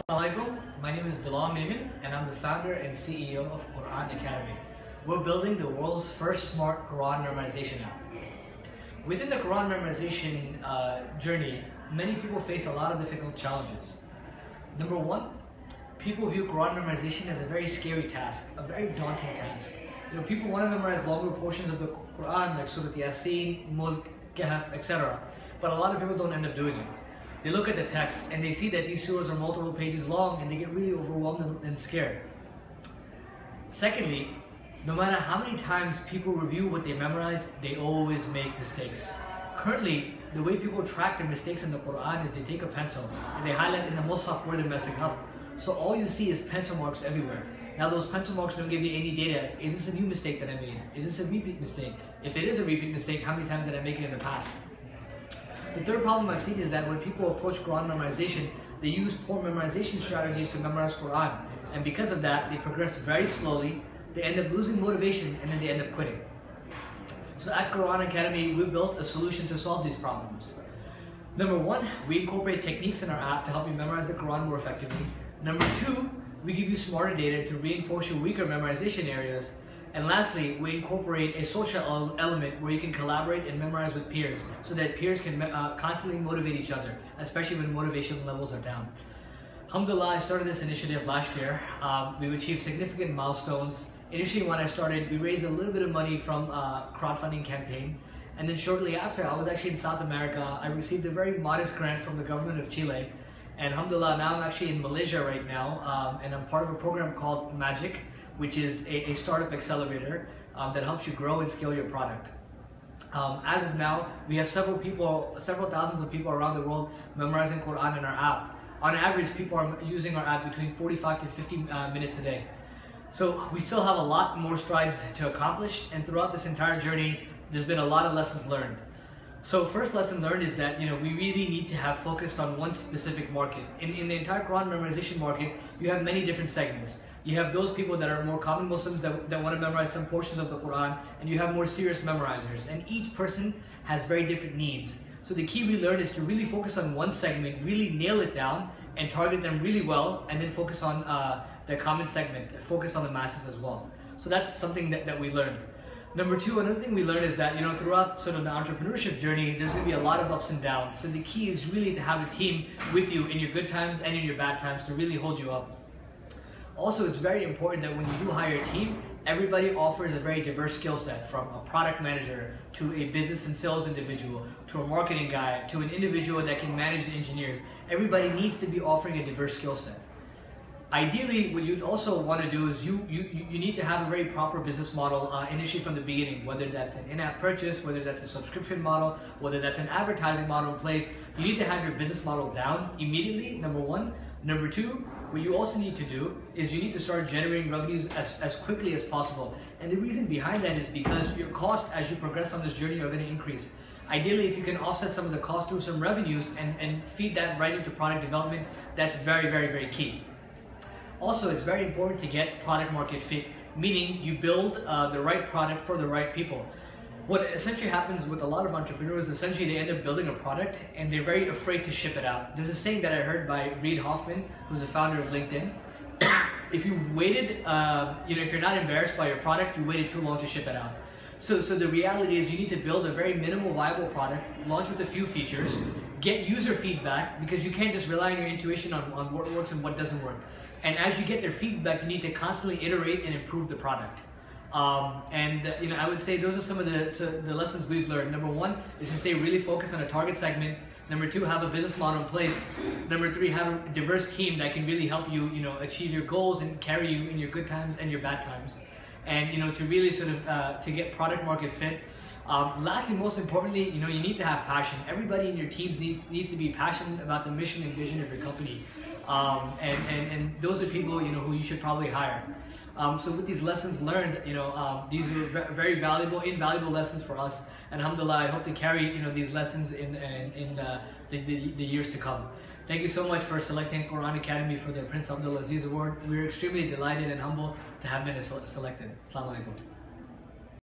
Assalamualaikum. My name is Bلال and I'm the founder and CEO of Quran Academy. We're building the world's first smart Quran memorization app. Within the Quran memorization journey, many people face a lot of difficult challenges. Number one, people view Quran memorization as a very scary task, a very daunting task. People want to memorize longer portions of the Quran like Surah Yasin, Mulk, Kahf, etc. But a lot of people don't end up doing it. They look at the text and they see that these surahs are multiple pages long and they get really overwhelmed and scared. Secondly, no matter how many times people review what they memorize, they always make mistakes. Currently, the way people track their mistakes in the Quran is they take a pencil and they highlight in the Mus'haf where they're messing up. So all you see is pencil marks everywhere. Now those pencil marks don't give you any data. Is this a new mistake that I made? Is this a repeat mistake? If it is a repeat mistake, how many times did I make it in the past? The third problem I've seen is that when people approach Quran memorization, they use poor memorization strategies to memorize Quran. And because of that, they progress very slowly, they end up losing motivation, and then they end up quitting. So at Quran Academy, we built a solution to solve these problems. Number one, we incorporate techniques in our app to help you memorize the Quran more effectively. Number two, we give you smarter data to reinforce your weaker memorization areas. And lastly, we incorporate a social element where you can collaborate and memorize with peers so that peers can constantly motivate each other, especially when motivation levels are down. Alhamdulillah, I started this initiative last year. We've achieved significant milestones. Initially when I started, we raised a little bit of money from a crowdfunding campaign. And then shortly after, I was actually in South America. I received a very modest grant from the government of Chile. And alhamdulillah, now I'm actually in Malaysia right now, and I'm part of a program called Magic, which is a startup accelerator that helps you grow and scale your product. As of now, we have several thousands of people around the world memorizing Quran in our app. On average, people are using our app between 45 to 50 minutes a day. So we still have a lot more strides to accomplish, and throughout this entire journey, there's been a lot of lessons learned. So first lesson learned is that we really need to have focused on one specific market. In the entire Quran memorization market, you have many different segments. You have those people that are more common Muslims that want to memorize some portions of the Quran, and you have more serious memorizers. And each person has very different needs. So the key we learned is to really focus on one segment, really nail it down, and target them really well, and then focus on the common segment, focus on the masses as well. So that's something that we learned. Number two, another thing we learned is that throughout sort of the entrepreneurship journey, there's going to be a lot of ups and downs. So the key is really to have a team with you in your good times and in your bad times to really hold you up. Also, it's very important that when you do hire a team, everybody offers a very diverse skill set, from a product manager to a business and sales individual to a marketing guy to an individual that can manage the engineers. Everybody needs to be offering a diverse skill set. Ideally, what you'd also want to do is you need to have a very proper business model initially from the beginning, whether that's an in-app purchase, whether that's a subscription model, whether that's an advertising model in place. You need to have your business model down immediately, number one. Number two, what you also need to do is you need to start generating revenues as quickly as possible. And the reason behind that is because your costs as you progress on this journey are going to increase. Ideally, if you can offset some of the costs through some revenues and feed that right into product development, that's very, very, very key. Also, it's very important to get product market fit, meaning you build the right product for the right people. What essentially happens with a lot of entrepreneurs, essentially they end up building a product and they're very afraid to ship it out. There's a saying that I heard by Reid Hoffman, who's the founder of LinkedIn. If you've waited, if you're not embarrassed by your product, you waited too long to ship it out. So the reality is you need to build a very minimal viable product, launch with a few features, get user feedback, because you can't just rely on your intuition on what works and what doesn't work. And as you get their feedback, you need to constantly iterate and improve the product. I would say those are some of the lessons we've learned. Number one is to stay really focused on a target segment. Number two, have a business model in place. Number three, have a diverse team that can really help you, achieve your goals and carry you in your good times and your bad times. And to really sort of to get product market fit. Lastly, most importantly, you need to have passion. Everybody in your teams needs to be passionate about the mission and vision of your company. And those are people who you should probably hire. So with these lessons learned, these are very valuable, invaluable lessons for us. And alhamdulillah, I hope to carry these lessons in the years to come. Thank you so much for selecting Quran Academy for the Prince Abdul Aziz Award. We're extremely delighted and humble to have been selected. Assalamu alaikum.